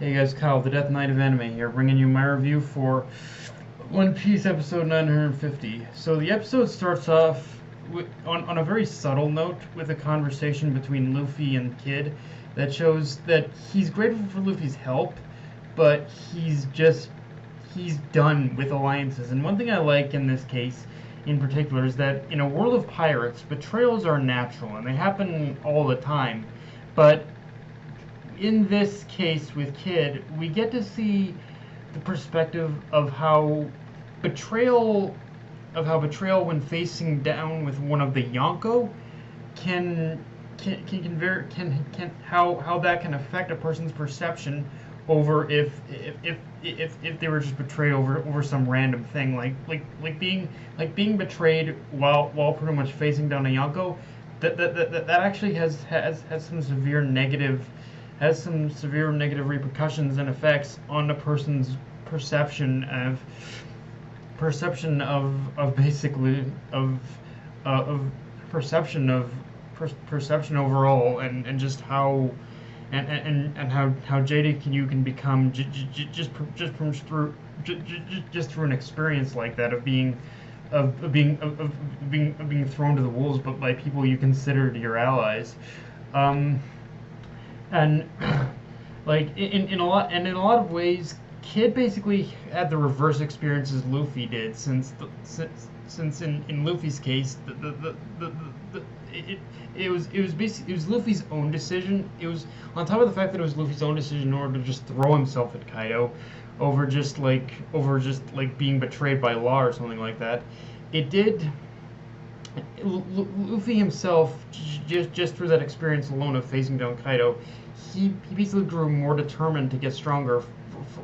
Hey guys, Kyle, the Death Knight of Anime here, bringing you my review for One Piece episode 950. So the episode starts off on a very subtle note with a conversation between Luffy and Kid that shows that he's grateful for Luffy's help, but he's done with alliances. And one thing I like in this case in particular is that in a world of pirates, betrayals are natural and they happen all the time. But in this case with Kid, we get to see the perspective of how betrayal when facing down with one of the Yonko how that can affect a person's perception over if they were just betrayed over some random thing like being betrayed while pretty much facing down a Yonko that actually has some severe negative repercussions and effects on a person's perception of basically perception overall, and just how how jaded you can become just through an experience like that of being thrown to the wolves, but by people you considered your allies. And like in a lot of ways, Kid basically had the reverse experience as Luffy did, since in Luffy's case it was Luffy's own decision. It was on top of the fact that it was Luffy's own decision in order to just throw himself at Kaido over just like being betrayed by law or something like that. It did. Luffy himself, just through that experience alone of facing down Kaido, he basically grew more determined to get stronger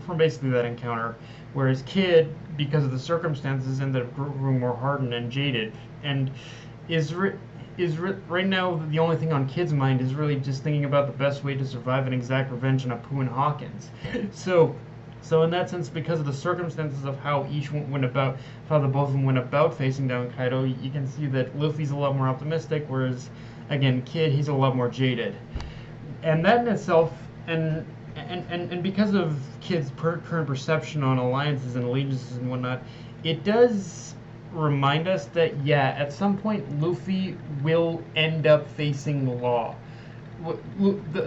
from basically that encounter. Whereas Kid, because of the circumstances, ended up growing more hardened and jaded, and right now the only thing on Kid's mind is really just thinking about the best way to survive and exact revenge on Apu and Hawkins. So in that sense, because of the circumstances of how each one went about, how the both of them went about facing down Kaido, you can see that Luffy's a lot more optimistic, whereas, again, Kid, he's a lot more jaded. And that in itself, and because of Kid's current perception on alliances and allegiances and whatnot, it does remind us that, yeah, at some point, Luffy will end up facing the law.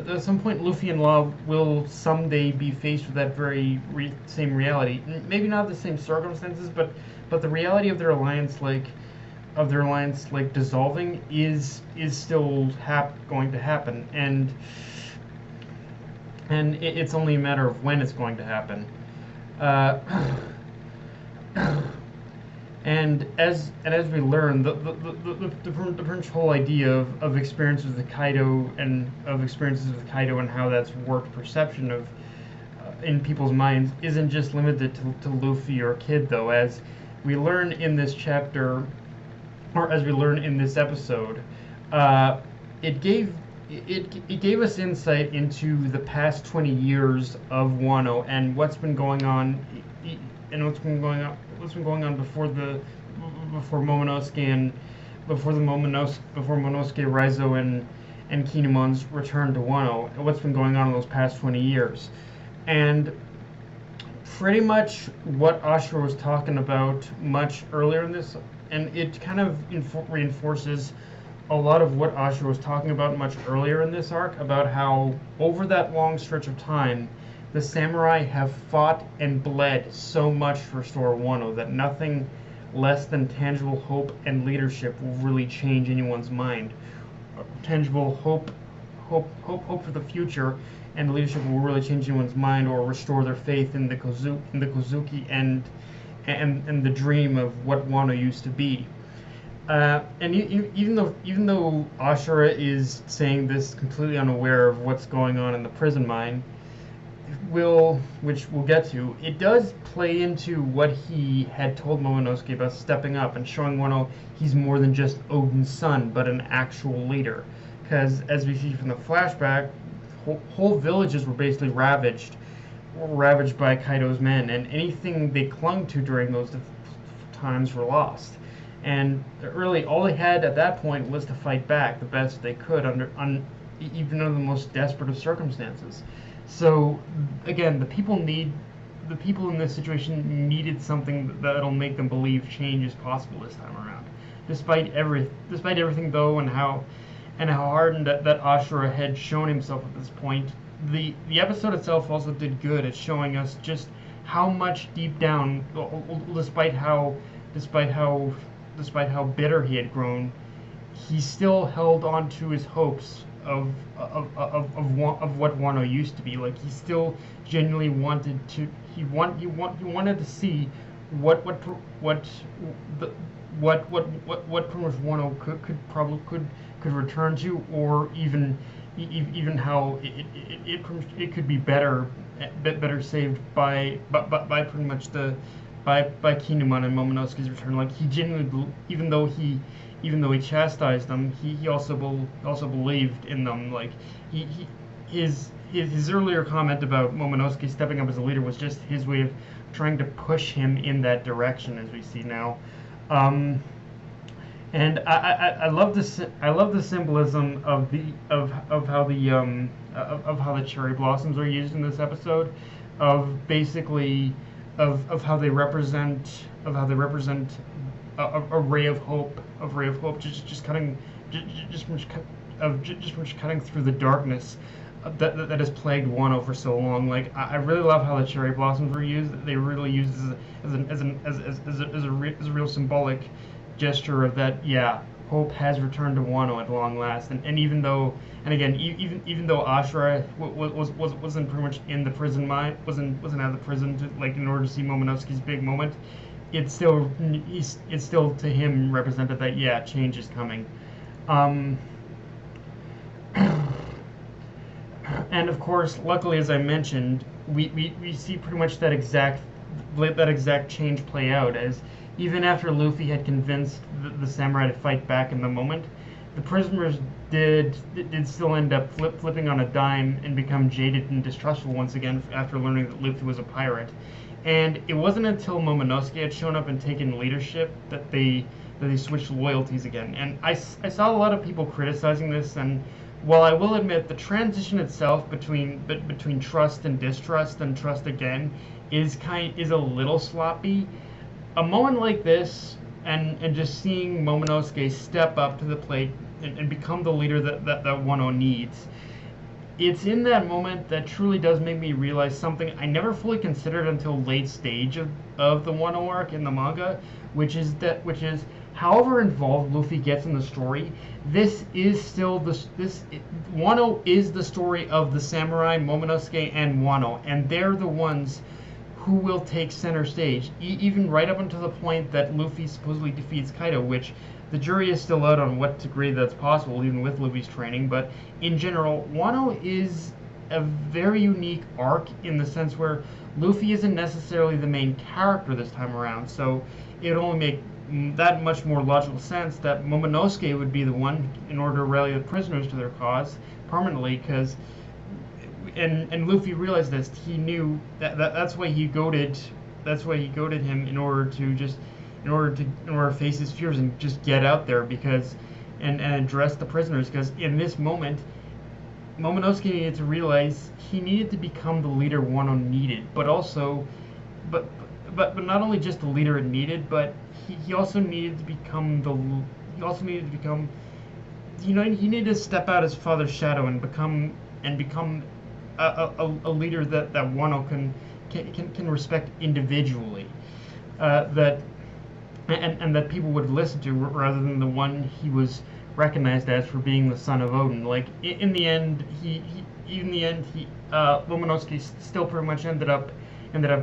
At some point, Luffy and Law will someday be faced with that very same reality. Maybe not the same circumstances, but the reality of their alliance, dissolving, is still going to happen, and it's only a matter of when it's going to happen. And as we learn, the whole idea of experiences with Kaido and how that's worked perception of in people's minds isn't just limited to Luffy or Kid, though, as we learn in this chapter, or as we learn in this episode. It gave us insight into the past 20 years of Wano and what's been going on before Momonosuke Raizo and Kinemon's return to Wano, and what's been going on in those past 20 years. And pretty much what Ashura was talking about much earlier in this, and it kind of reinforces a lot of what Ashura was talking about much earlier in this arc, about how over that long stretch of time, the samurai have fought and bled so much to restore Wano that nothing less than tangible hope and leadership will really change anyone's mind. Tangible hope for the future and leadership will really change anyone's mind or restore their faith in the Kozuki and the dream of what Wano used to be. And even though Ashura is saying this completely unaware of what's going on in the prison mine, which we'll get to, it does play into what he had told Momonosuke about stepping up and showing Wano he's more than just Odin's son, but an actual leader. Because as we see from the flashback, whole villages were basically ravaged by Kaido's men, and anything they clung to during those times were lost. And really, all they had at that point was to fight back the best they could even under the most desperate of circumstances. So again, the people in this situation needed something that'll make them believe change is possible this time around. Despite everything though, and how hardened that Ashura had shown himself at this point, the episode itself also did good at showing us just how much deep down, despite how despite how despite how bitter he had grown, he still held on to his hopes of what Wano used to be. Like he still genuinely wanted to. He wanted to see what what what the what pretty much Wano could return to, or even how it could be better saved by pretty much the by Kinemon and Momonosuke's return. Like he genuinely, even though he chastised them, he also believed in them. Like he his earlier comment about Momonosuke stepping up as a leader was just his way of trying to push him in that direction, as we see now. And I love the symbolism of how the cherry blossoms are used in this episode, of basically of how they represent a ray of hope, just cutting just cutting through the darkness that has plagued Wano for so long. Like I really love how the cherry blossoms were used. They really used as a real symbolic gesture of that. Yeah, hope has returned to Wano at long last. And even though, and again, even though Ashura wasn't pretty much in the prison wasn't out of the prison to, like, in order to see Momonosuke's big moment, it still to him represented that, yeah, change is coming. And of course, luckily, as I mentioned, we see pretty much that exact change play out, as even after Luffy had convinced the samurai to fight back in the moment, the prisoners did still end up flipping on a dime and become jaded and distrustful once again after learning that Luffy was a pirate. And it wasn't until Momonosuke had shown up and taken leadership that they switched loyalties again. And I saw a lot of people criticizing this, and while I will admit the transition itself between trust and distrust and trust again is a little sloppy, a moment like this and just seeing Momonosuke step up to the plate and become the leader that Wano needs, it's in that moment that truly does make me realize something I never fully considered until late stage of the Wano arc in the manga, which is however involved Luffy gets in the story, this is still Wano is the story of the samurai, Momonosuke, and Wano, and they're the ones who will take center stage, even right up until the point that Luffy supposedly defeats Kaido, which the jury is still out on what degree that's possible, even with Luffy's training. But in general, Wano is a very unique arc in the sense where Luffy isn't necessarily the main character this time around, so it would only make that much more logical sense that Momonosuke would be the one in order to rally the prisoners to their cause permanently, because and Luffy realized this. He knew that's why he goaded him in order to face his fears and just get out there and address the prisoners, because in this moment Momonosuke needed to realize he needed to become the leader Wano needed, but not only just the leader it needed, but he also needed to become he needed to step out his father's shadow and become a leader that Wano can respect individually, that people would listen to, rather than the one he was recognized as for being the son of Odin. Like in the end, Momonosuke still pretty much ended up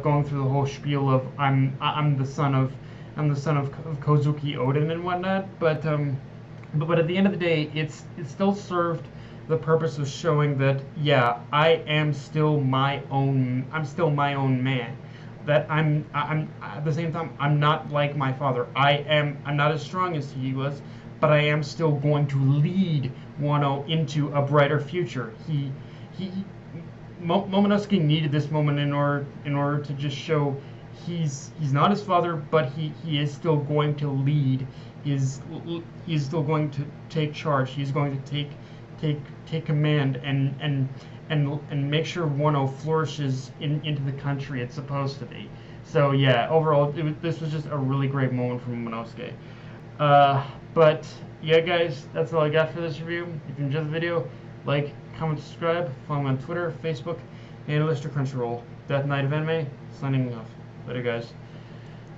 going through the whole spiel of I'm the son of Kozuki Odin and whatnot. But at the end of the day, it still served the purpose of showing that, yeah, I'm still my own man. That I'm at the same time, I'm not like my father. I'm not as strong as he was, but I am still going to lead Wano into a brighter future. Momonosuke needed this moment in order to just show he's not his father, but he is still going to lead. He's still going to take charge. He's going to take command and make sure Wano flourishes into the country it's supposed to be. So yeah, overall, this was just a really great moment from Momonosuke. But yeah, guys, that's all I got for this review. If you enjoyed the video, like, comment, subscribe, follow me on Twitter, Facebook, and Mr. Crunchyroll. Death Knight of Anime, signing off. Later, guys.